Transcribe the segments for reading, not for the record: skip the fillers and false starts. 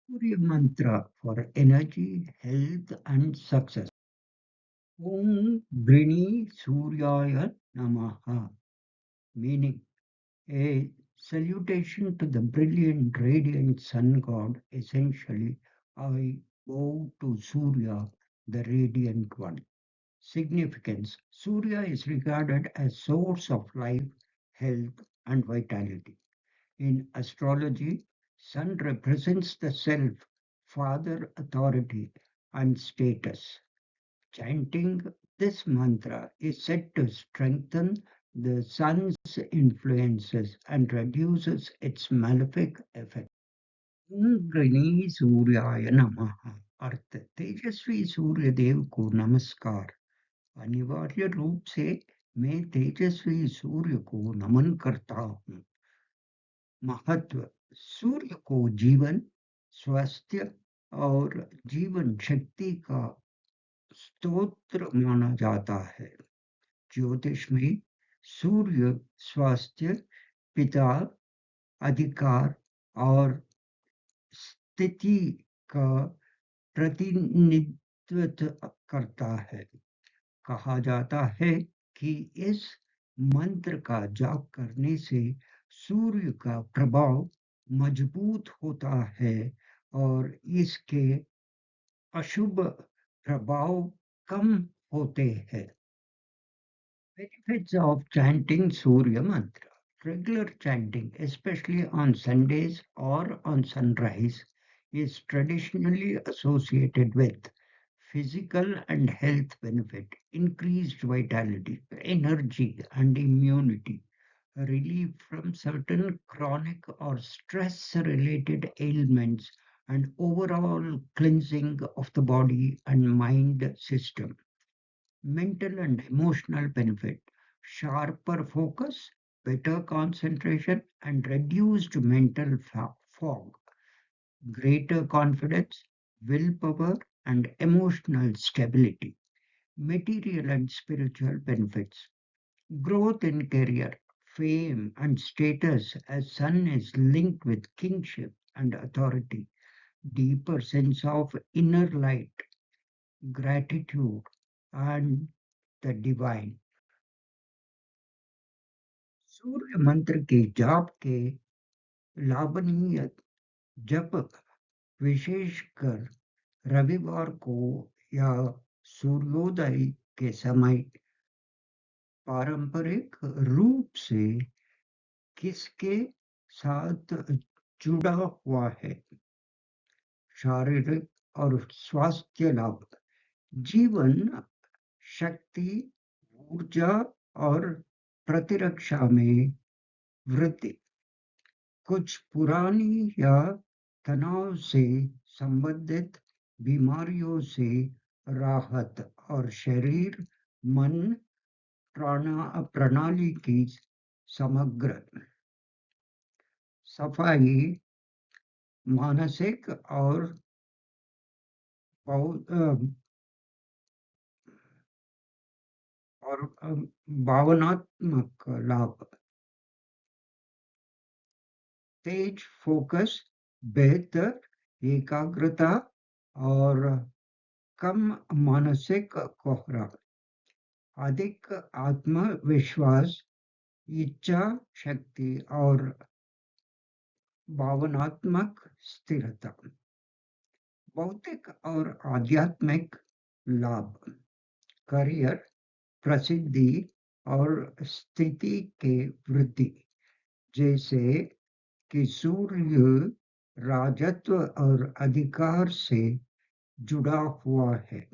Surya Mantra for energy, health, and success. Om Grini Suryaya Namaha. Meaning, a salutation to the brilliant, radiant sun god. Essentially, I bow to Surya, the radiant one. Significance: Surya is regarded as source of life, health, and vitality. In astrology, sun represents the self, father authority, and status. Chanting this mantra is said to strengthen the sun's influences and reduces its malefic effect. गृणी सूर्याय नमः अर्थ तेजस्वी सूर्य देव को नमस्कार। अनिवार्य रूप से मैं तेजस्वी सूर्य को नमन करता हूँ। महत्व: सूर्य को जीवन, स्वास्थ्य और जीवन शक्ति का स्तोत्र माना जाता है। ज्योतिष में सूर्य स्वास्थ्य, पिता, अधिकार और स्थिति का प्रतिनिधित्व करता है। कहा जाता है कि इस मंत्र का जाप करने से सूर्य का प्रभाव मजबूत होता है और इसके अशुभ प्रभाव कम होते हैं। Benefits of chanting Surya Mantra. Regular chanting, especially on Sundays or on sunrise, is traditionally associated with physical and health benefit, increased vitality, energy and immunity, relief from certain chronic or stress-related ailments, and overall cleansing of the body and mind system. Mental and emotional benefit: sharper focus, better concentration, and reduced mental fog, greater confidence, willpower, and emotional stability. Material and spiritual benefits: growth in career, fame, and status, as sun is linked with kingship and authority, deeper sense of inner light, gratitude, and the divine. सूर्य मंत्र के जाप के लाभनीय: जप विशेषकर रविवार को या सूर्योदय के समय पारंपरिक रूप से किसके साथ जुड़ा हुआ है? शारीरिक और स्वास्थ्य लाभ: जीवन शक्ति, ऊर्जा और प्रतिरक्षा में वृद्धि, कुछ पुरानी या तनाव से संबंधित बीमारियों से राहत और शरीर, मन, प्रणाली की समग्र सफाई, मानसिक और भाव- अ, भावनात्मक लाभ: तेज फोकस, बेहतर एकाग्रता और कम मानसिक कोहरा, अधिक आत्मविश्वास, इच्छा शक्ति और भावनात्मक स्थिरता। भौतिक और आध्यात्मिक लाभ: करियर, प्रसिद्धि और स्थिति के वृद्धि, जैसे कि सूर्य राजत्व और अधिकार से जुड़ा हुआ है।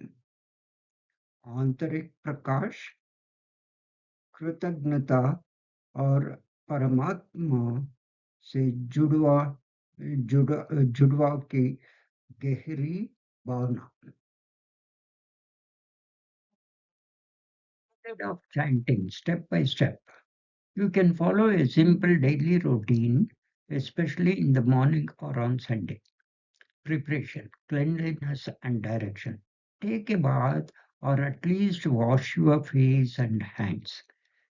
आंतरिक प्रकाश, कृतज्ञता और परमात्मा से जुड़वा की गहरी भावना। Instead of chanting step by step, you can follow a simple daily routine, especially in the morning or on Sunday. Preparation, cleanliness, and direction. Take a bath or at least wash your face and hands.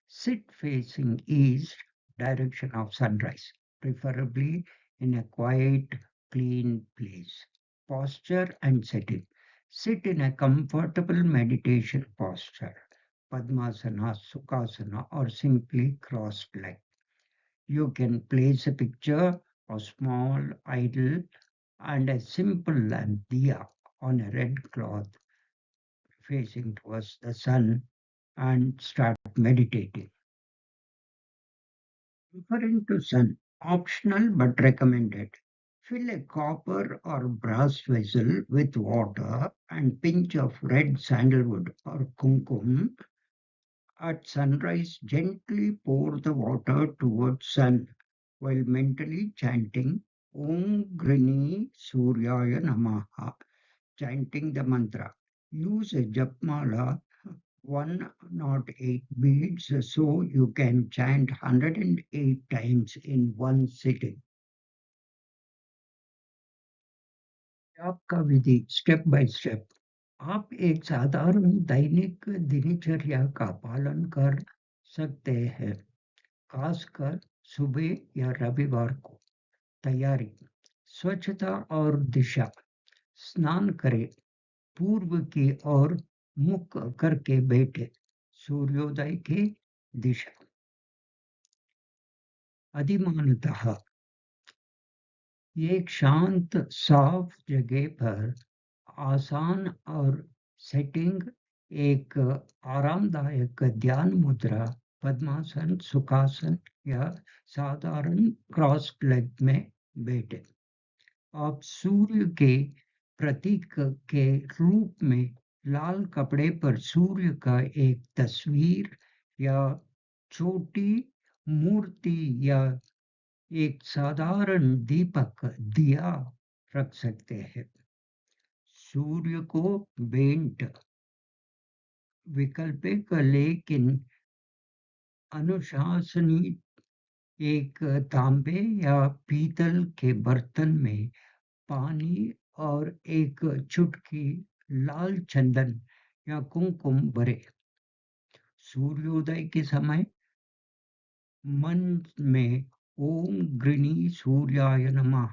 Sit facing east, direction of sunrise, preferably in a quiet clean place. Posture and setting. Sit in a comfortable meditation posture, Padmasana, Sukhasana, or simply crossed leg. You can place a picture, a small idol, and a simple lamp diya on a red cloth facing towards the sun and start meditating. Referring to sun, optional but recommended. Fill a copper or brass vessel with water and pinch of red sandalwood or kumkum. At sunrise, gently pour the water towards sun while mentally chanting Om Grini Suryaya Namaha, chanting the mantra. Use a japmala 108 beads so you can chant 108 times in one sitting. जाप का विधि step by step. आप एक साधारण दैनिक दिनचर्या का पालन कर सकते हैं, खासकर सुबह या रविवार को। तैयारी, स्वच्छता और दिशा। स्नान करें, पूर्व की ओर मुख करके बैठे, सूर्योदय की दिशा। अधिमानतः एक शांत साफ जगह पर आसान और सेटिंग एक आरामदायक ध्यान मुद्रा, पद्मासन, सुखासन या साधारण क्रॉस लेग में बैठे। आप सूर्य के प्रतीक के रूप में लाल कपड़े पर सूर्य का एक तस्वीर या छोटी मूर्ति या एक साधारण दीपक दिया रख सकते हैं। सूर्य को बेंट वैकल्पिक लेकिन अनुशासनी एक तांबे या पीतल के बर्तन में पानी और एक चुटकी लाल चंदन या कुमकुम भरे। सूर्योदय के समय मन में ओम गृणी सूर्याय नमः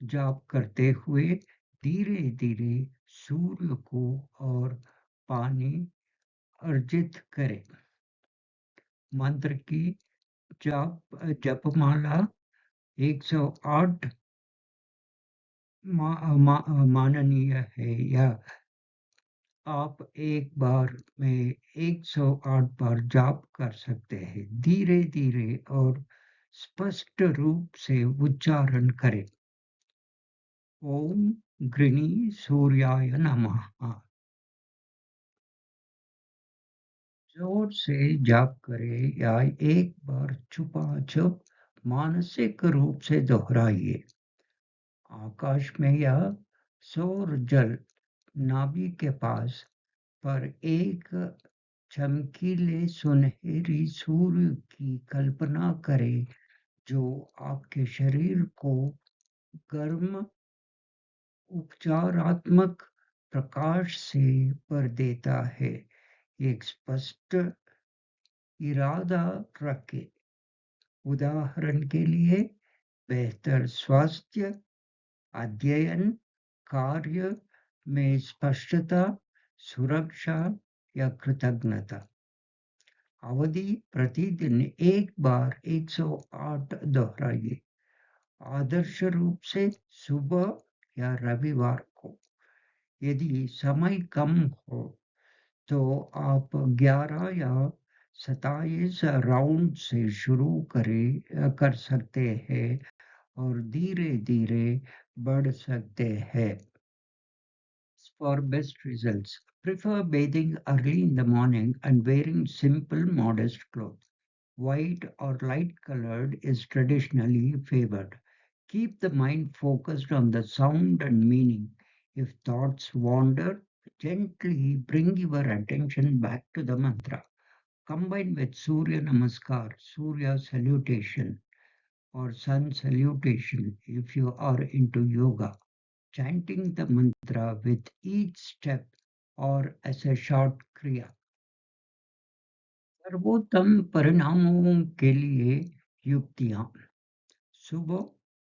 जाप करते हुए धीरे धीरे सूर्य को और पानी अर्जित करें। मंत्र की जपमाला 108 माननीय है, या आप एक बार में 108 बार जाप कर सकते हैं। धीरे धीरे और स्पष्ट रूप से उच्चारण करें। ओम गृणी सूर्याय नमः। जोर से जाप करें या एक बार छुपा छुप मानसिक रूप से दोहराइए। आकाश में या सौर जल नाभि के पास पर एक चमकीले सुनहरी सूर्य की कल्पना करें जो आपके शरीर को गर्म उपचारात्मक प्रकाश से भर देता है। एक स्पष्ट इरादा रखें, उदाहरण के लिए बेहतर स्वास्थ्य, अध्ययन, कार्य में स्पष्टता, सुरक्षा या कृतज्ञता। अवधि प्रतिदिन एक बार 108 दोहराइए, आदर्श रूप से सुबह या रविवार को। यदि समय कम हो तो आप 11 या 27 राउंड से शुरू कर सकते हैं और धीरे-धीरे बढ़ सकते हैं। For best results, prefer bathing early in the morning and wearing simple, modest clothes. White or light colored is traditionally favored. Keep the mind focused on the sound and meaning. If thoughts wander, gently bring your attention back to the mantra. Combine with Surya Namaskar, Surya salutation, or sun salutation if you are into yoga, chanting the mantra with each step or as a short kriya. सर्वोत्तम परिणामों के लिए युक्तियां। सुबह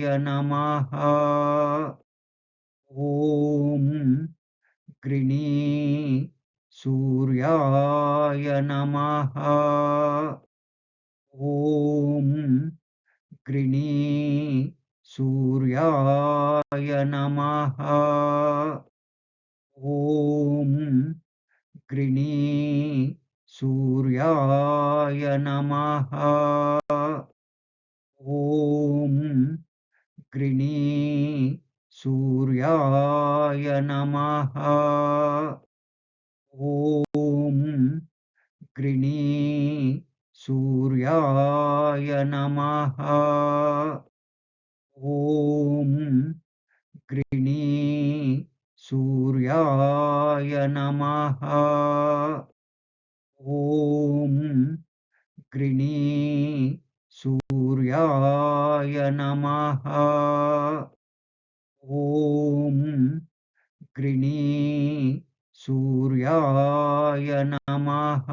नमः ॐ गृणी सूर्याय नमः ॐ गृणी सूर्याय नमः ॐ गृणी सूर्याय नमः ॐ गृणी सूर्याय नमः ॐ गृणी सूर्याय नमः ॐ गृणी सूर्याय नमः ॐ गृणी सूर्याय नमः ॐ गृणी सूर्याय नमः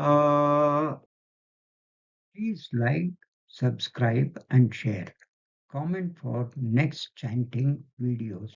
Please like, subscribe and share. Comment for next chanting videos.